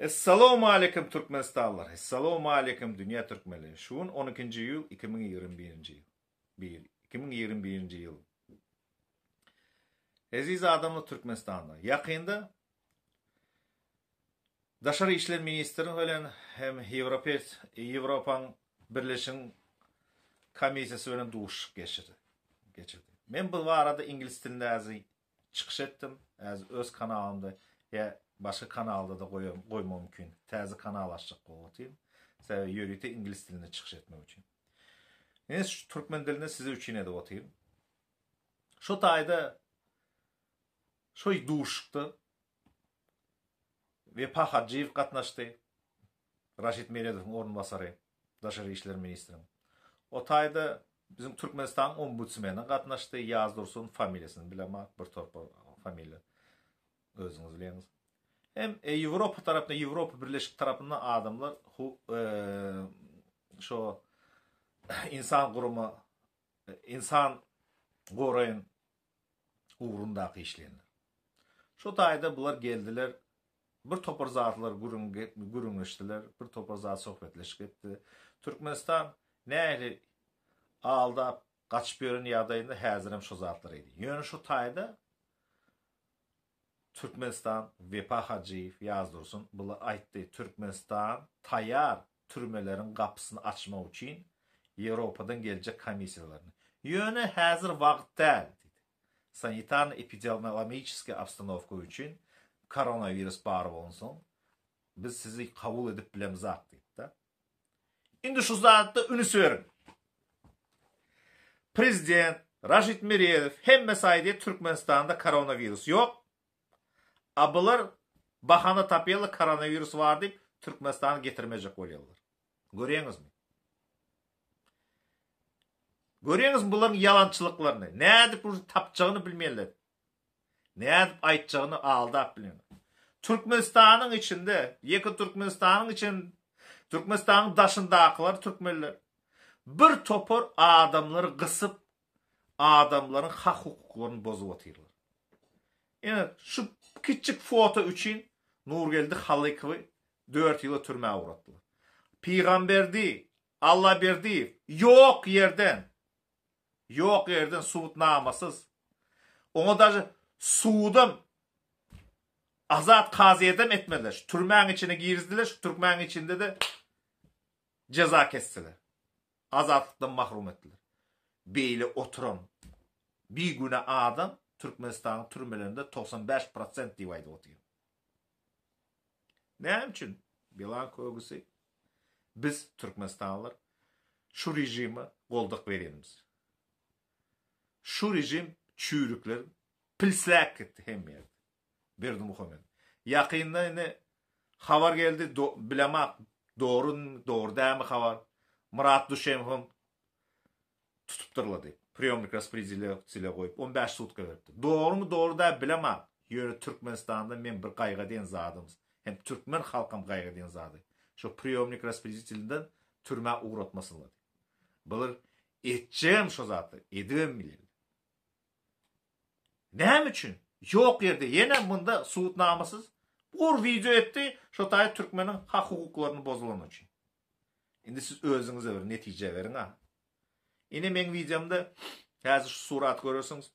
Assalamu alaikum Türkmenistanlar. Assalamu alaikum dünya Türkmenleri. Şuun 12. yıl 2021. yıl. 2021 yıl. Aziz adamlı Türkmenistan'da. Yakında Daşarı İşler Ministri ölen hem Avrupa Birleşim Komisyası ölen duş geçirdi. Ben bu arada İngiliz dilinde çıkış ettim. Öz kanalımda ya başka kanalda da koyma mümkün. Təzə kanal açacaq qoyatayım. Səbəbi yürüyüte İngiliz dilinde çıkış etmək üçün. Neyse şu Türkmen dilinde size üçün edip atayım. Şu tayda şu duşuktu. Vefa Hacıyev katnaştı. Raşit Meredov'un ornubasarı. Daşarı İşler Ministrinin. O tayda bizim Türkmenistan ombudsmeni katnaştı. Yaz Dursun familyasını bilemem. Bir torpa familya. Özünüz bileniz. Hem Avrupa tarafında, Avrupa Birleşik tarafından adamlar şu insan kurumu, insan koruyun uğrundaki işleyenler. Şu tayda bunlar geldiler, bir topar zatlar gürünleştiler, bir topar zat sohbetleşik etti. Türkmenistan neyli alda kaçıp yörün yadayında hazırım şu zatlarıydı. Yani şu tayda Türkmenistan Vefa Hacıyev yazdırsın. Bunlar aytdı. Türkmenistan tayar türmelerin kapısını açmak için Avrupa'dan gelecek komisyalarını. Yönü hazır vaxt değil. Sanitarno epidemiologiski obstanovka için koronavirüs barı olsun. Biz sizi kabul edip bilemiz dedi. Şimdi şu zatta ünü söyleyin. Prezident Raşit Meredov hem mesaydı Türkmenistan'da koronavirüs yok. Abılar bahana tapyalı koronavirüs var deyip Türkmenistan'ı getirmeyecek oluyorlar. Görüyorsunuz mu? Görüyorsunuz mu bunların yalançılıklarını? Ne edip bunu tapacağını bilmeyenler. Ne edip aytacağını aldap biliyorlar. Türkmenistan'ın içinde, yakın Türkmenistan'ın için, Türkmenistan'ın daşındakiler Türkmenler. Bir topor adamları kısıp, adamların hak hukuklarını bozup atıyorlar. Yani şu küçük foto için Nurgeldi Halıkvı 4 yılı türmeye uğrattılar. Peygamberdi, Allah berdi, yok yerden suudnamasız. Onu da suudum azat kaziyedem etmediler. Şu türmenin içine girdiler, şu türmenin içinde de ceza kestiler. Azatlıktan mahrum ettiler. Böyle oturan bir güne adam Türkmenistan'ın türmelerinde 95% divayda oturuyor. Ne için? Bilan koygusu. Biz Türkmenistanlılar şu rejimi koldak veremiz. Şu rejim çürüklerin pilslek etti hem yerde. Berdi Muhammed. Yakında yine haber geldi bilemek doğru değil mi haber? Murat Duşemhum tutuptırladı. Priyomnik rasprizile koyup 15 sutka verdi. Doğru mu doğru da bilemem. Yürü Türkmenistan'da men bir kayga den zadımız. Hem Türkmen halkım kayga den zadı. Şu priyomnik rasprizilinden türme uğratmasınlar. Bunlar edeceğim şu zatı. Edemem bilir. Ne için? Yok yerde. Yine bunda suudnamasız. Bu video etti. Şu tayı Türkmenin hak hukuklarını bozulan için. Şimdi siz özünüze verin. Netice verin ha. Yine benim videomda hazır şu surat görüyorsunuz.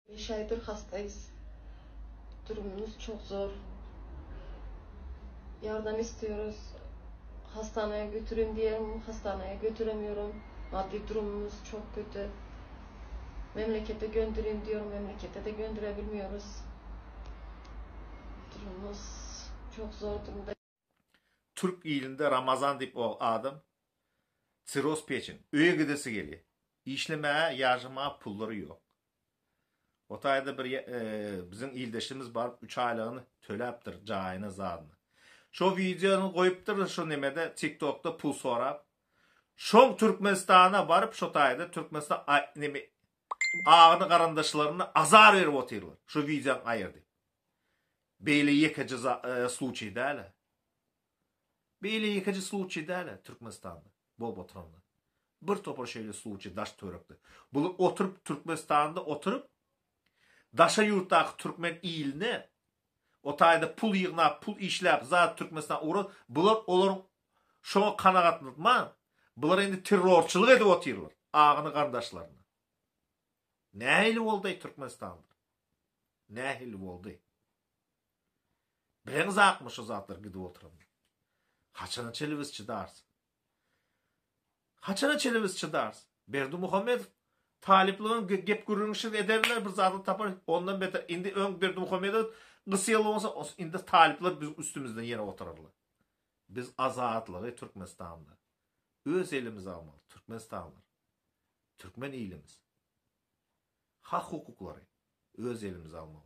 5 aydır hastayız. Durumumuz çok zor. Yardım istiyoruz. Hastaneye götürün diyelim. Hastaneye götüremiyorum. Maddi durumumuz çok kötü. Memlekete göndereyim diyorum. Memlekete de gönderebilmiyoruz. Durumumuz çok zor durumda. Türk ilinde Ramazan deyip o adam siroz peçin. Öye gidesi geliyor. İşlemeye, yarjımaya pulları yok. O tayda bizim ildeşimiz var 3 aylığını töleptir cayını zadını. Şu videonu koyuptur şu nemede TikTok'ta pul sorap. Şu Türkmenistan'a varıp şu tayda Türkmenistan ağını karandaşlarını azar verip oturuyorlar. Şu videonu ayırdı. Böyle yıkıcı случай değil. Böyle yıkıcı случай değil Türkmenistan'da. Bol oturanlar. Bir topar şeyle случай daş törüktü. Bunu oturup Türkmenistan'da oturup daşa yurttaki Türkmen iline O tayda pul yığnap, pul işlep, zat Türkmenistan uğrar. Bular olorun şoňa kanagatlanma. Bular endi terrorçylyk edip otyrlar. Ağını gardaşlaryna. Nähili boldy Türkmenistanda? Nähili boldy? Bileňiz akmy şu zatlar gidip oturan. Haçana çelibis çydars. Haçana çelibis çydars. Berdi Muhammed Talipliğin gep gürünüşü ederler bir zatı tapar. Ondan beter. Indi ön Berdi Muhammed'e gısyal olsa indi talipler bizim üstümüzden yere oturarlar. Biz azatlığı Türkmenistan'da. Öz elimiz almalı. Türkmenistan'lar. Türkmen iyilimiz. Hak hukukları. Öz elimiz almalı.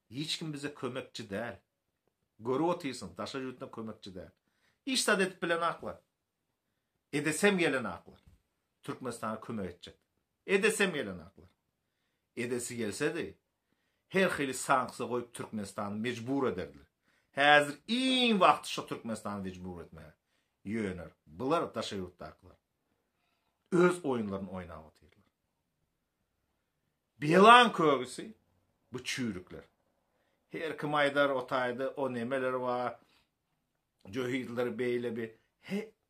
Hiç kim bize kömekçi değil. Görü otuyorsun. Taşa yurtuna kömekçi değil. İş sadet bilen aklar. Edesem gelen aklar. Türkmenistan'a kömek edecek. Edesem gelen aklar. Edesi gelse de her xili sanksiya koyup Türkmenistan'ı mecbur ederdiler. Hazır in vaqti şu Türkmenistan'ı mecbur etmeye yöner. Bular taşa yurtdaklar. Öz oyunlarını oynap atırlar. Belan kögüsü bu çürükler. Her kim aydar otaydı, o nemeler var. Cöhidler beyle bir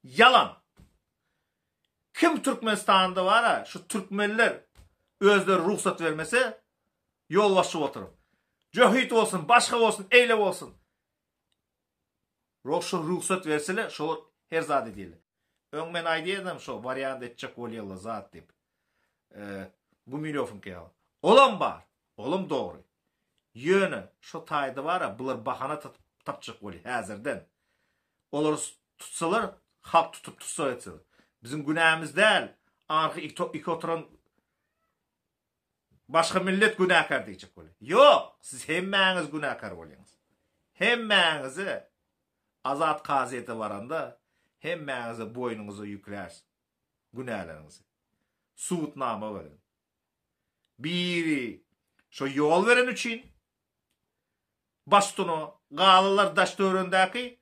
yalan. Kim Türkmenistan'da var ha, şu Türkmenler özleri ruhsat vermese yol başı oturup. Cöhid olsun, başka olsun, eyle olsun. Şu ruhsat verseler, şu her zat değil. Öňmen aýdýardym şu variant etjek bolýarlar zat dip. Bu mikrofon kýal. Olam bar. Olam dogry. Ýöne şu taýda bara bular bahana tapjak bolýar häzirden. Olar tutsalar, halk tutup tutsa etsin. Bizim günahımız değil. Arka iki oturan başka millet günahkar diyecek bolýar. Yok, siz hemmäňiz günahkar bolýaňyz. Hemmäňizi azat qaziyete varanda hemmäňizi boynuňuza yüklersiz. Günahlarınızı. Suutnama verin. Biri şu yol veren üçün bastunu galylar daş döwründäki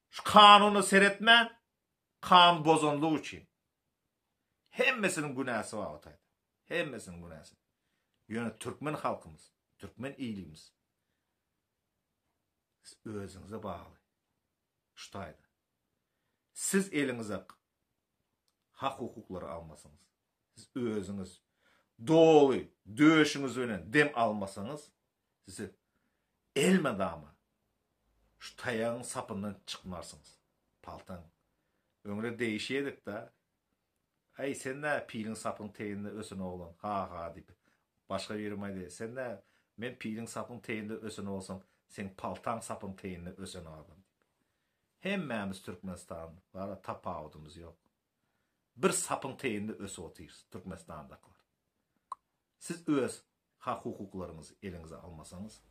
şu kanuny seretme kan bozonluğu için. Hemmesinin günahı var otayda. Hemmesinin günahı. Yöne Türkmen halkımız, Türkmen iyiliğimiz. Siz özünüze bağlı. Şutayda. Siz elinize hak hukukları almasanız, siz özünüz doğulu, döşünüz önen dem almasanız, sizi elme dama şu tayağın sapından çıkmarsınız. Paltan. Öňre değişedik da. Ay sen ne pilin sapın teyinde ösün oğlan. Ha dip. Başka yerim aydı. Sen ne men pilin sapın teyinde ösün olsam sen paltan sapın teyinde ösün oğlan. Hemmämiz Türkmenistan var tapawdymyz yok. Bir sapın teyinde ösü otyrs Türkmenistandakylar. Siz öz hak hukuklaryňyzy eliňize almasanız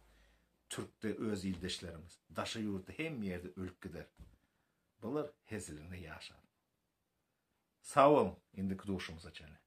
Türkde öz ildeşlerimiz daşa yurda hem yerde ölüp gider. Bular hezilinde yaşar. Sağ olun, indi kuduşumuza çene.